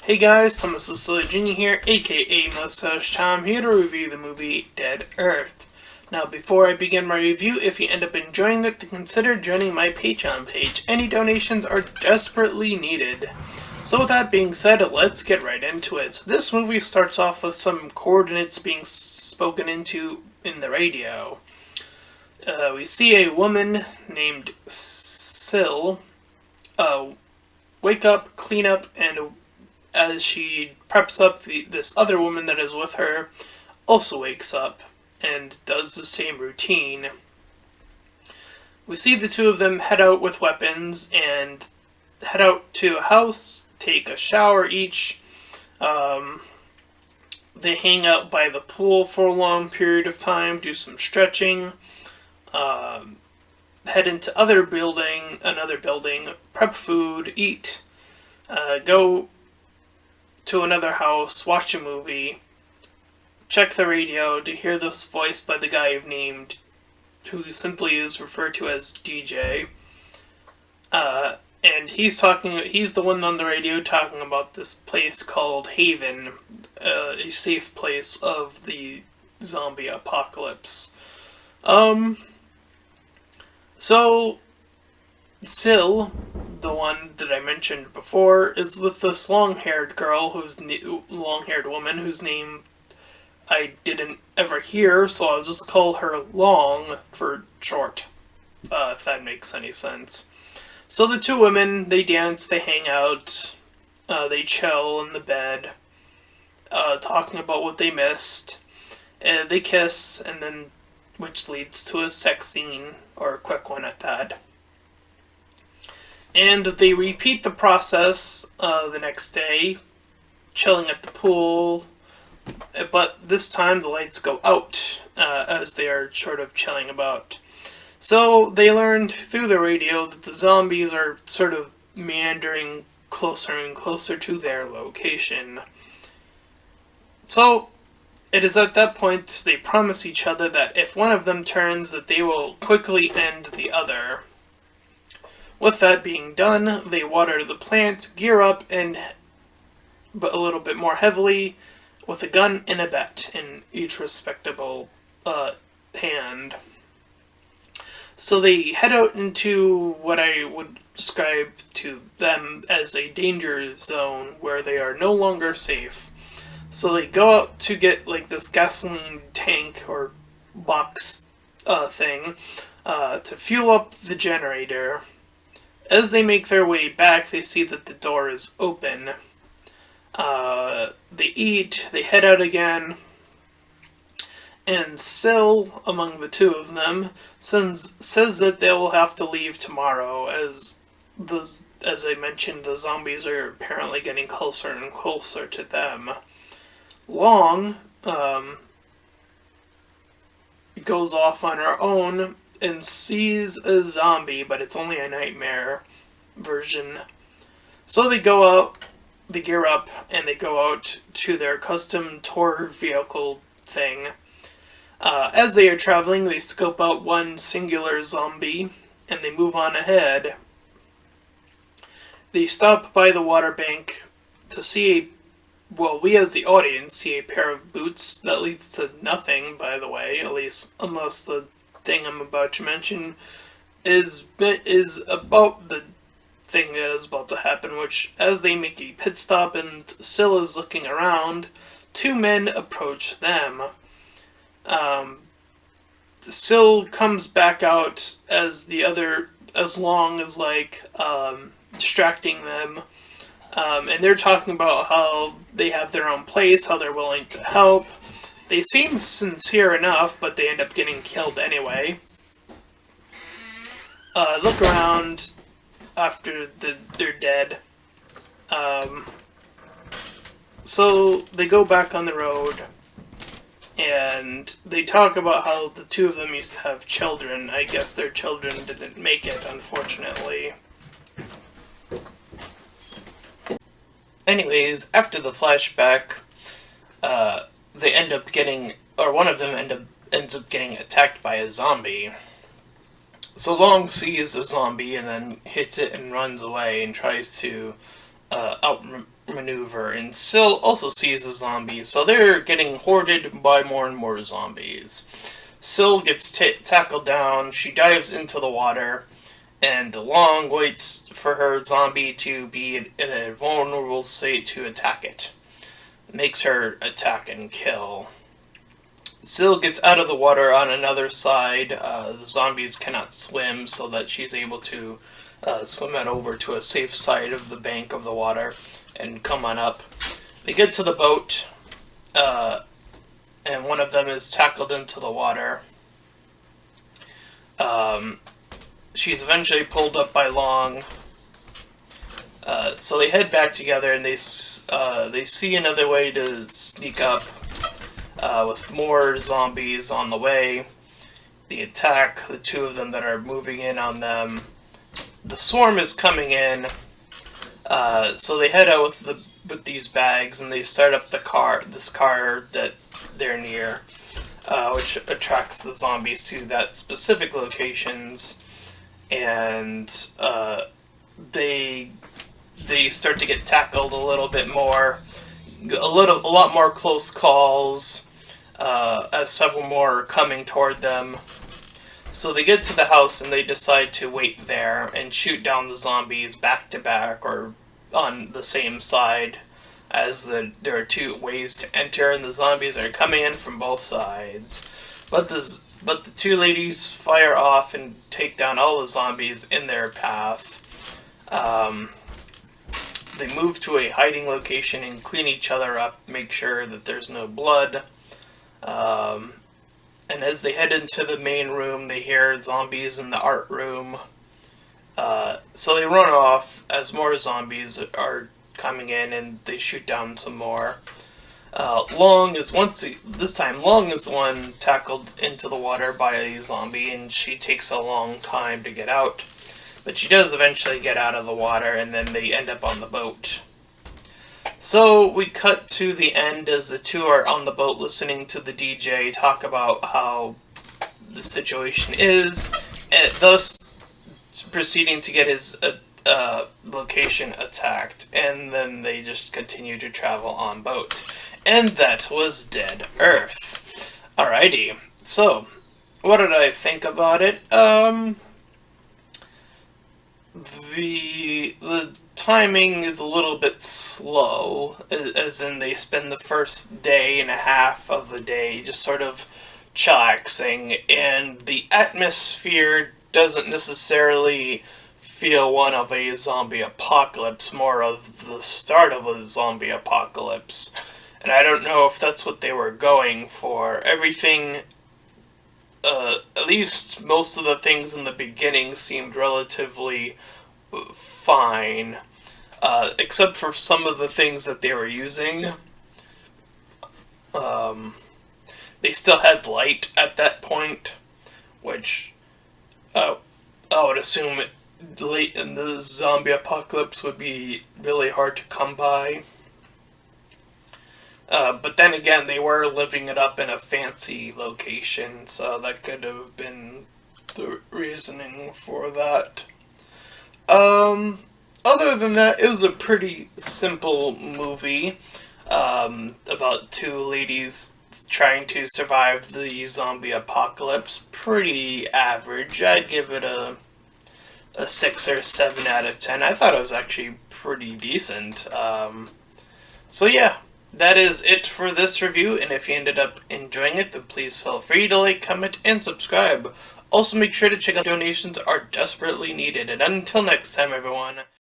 Hey guys, I'm Jr. here, aka Mustached. I'm here to review the movie Dead Earth. Now, before I begin my review, if you end up enjoying it, then consider joining my Patreon page. Any donations are desperately needed. So with that being said, let's get right into it. So this movie starts off with some coordinates being spoken into in the radio. We see a woman named Syl wake up, clean up, and as she preps up, this other woman that is with her also wakes up and does the same routine. We see the two of them head out with weapons and head out to a house, take a shower each. They hang out by the pool for a long period of time, do some stretching, head into another building, prep food, eat, go to another house, watch a movie, check the radio to hear this voice by the guy I've named, who simply is referred to as DJ. And he's the one on the radio talking about this place called Haven, a safe place of the zombie apocalypse. So, Syl, the one that I mentioned before, is with this long-haired woman whose name I didn't ever hear, so I'll just call her Long for short, if that makes any sense. So the two women, they dance, they hang out, they chill in the bed, talking about what they missed, and they kiss, and then, which leads to a sex scene, or a quick one at that. And they repeat the process the next day, chilling at the pool, but this time the lights go out as they are sort of chilling about. So they learned through the radio that the zombies are sort of meandering closer and closer to their location. So it is at that point they promise each other that if one of them turns, that they will quickly end the other. With that being done, they water the plant, gear up, but a little bit more heavily, with a gun and a bat in each respectable hand. So they head out into what I would describe to them as a danger zone, where they are no longer safe. So they go out to get this gasoline tank or box thing to fuel up the generator. As they make their way back, they see that the door is open. They eat, they head out again, and Syl, among the two of them, says that they will have to leave tomorrow, as I mentioned, the zombies are apparently getting closer and closer to them. Long goes off on her own and sees a zombie, but it's only a nightmare version. So they go out, they gear up, and they go out to their custom tour vehicle thing. As they are traveling, they scope out one singular zombie, and they move on ahead. They stop by the water bank to see we as the audience see a pair of boots that leads to nothing, by the way, at least unless the thing I'm about to mention is about the thing that is about to happen, which, as they make a pit stop and Syl is looking around, two men approach them. Syl comes back out as Long is distracting them, and they're talking about how they have their own place, how they're willing to help. They seem sincere enough, but they end up getting killed anyway. Look around after they're dead. So they go back on the road, and they talk about how the two of them used to have children. I guess their children didn't make it, unfortunately. Anyways, after the flashback, they end up getting, or one of them ends up getting attacked by a zombie. So Long sees a zombie and then hits it and runs away and tries to maneuver, and Syl also sees a zombie, so they're getting hoarded by more and more zombies. Syl gets tackled down, she dives into the water, and Long waits for her zombie to be in a vulnerable state to attack it. Makes her attack and kill. Syl gets out of the water on another side. The zombies cannot swim, so that she's able to swim on over to a safe side of the bank of the water and come on up. They get to the boat, and one of them is tackled into the water. She's eventually pulled up by Long. So they head back together, and they see another way to sneak up with more zombies on the way. They attack the two of them that are moving in on them. The swarm is coming in, so they head out with these bags, and they start up this car that they're near, which attracts the zombies to that specific locations, and they start to get tackled a little bit more, a lot more close calls, as several more are coming toward them. So they get to the house and they decide to wait there and shoot down the zombies back to back or on the same side, as there are two ways to enter and the zombies are coming in from both sides. But the two ladies fire off and take down all the zombies in their path. They move to a hiding location and clean each other up, make sure that there's no blood. And as they head into the main room, they hear zombies in the art room. So they run off as more zombies are coming in, and they shoot down some more. Long is the one tackled into the water by a zombie, and she takes a long time to get out. But she does eventually get out of the water, and then they end up on the boat. So we cut to the end as the two are on the boat listening to the DJ talk about how the situation is, and thus proceeding to get his location attacked, and then they just continue to travel on boat. And that was Dead Earth. Alrighty, so what did I think about it? The timing is a little bit slow, as in they spend the first day and a half of the day just sort of chillaxing, and the atmosphere doesn't necessarily feel one of a zombie apocalypse, more of the start of a zombie apocalypse. And I don't know if that's what they were going for. Everything, at least most of the things in the beginning seemed relatively fine, except for some of the things that they were using. They still had light at that point, which I would assume late in the zombie apocalypse would be really hard to come by. But then again, they were living it up in a fancy location, so that could have been the reasoning for that. Other than that, it was a pretty simple movie about two ladies trying to survive the zombie apocalypse. Pretty average. I'd give it a 6 or 7 out of 10. I thought it was actually pretty decent. So yeah, that is it for this review, and if you ended up enjoying it, then please feel free to like, comment, and subscribe. Also, make sure to check out donations are desperately needed, and until next time, everyone.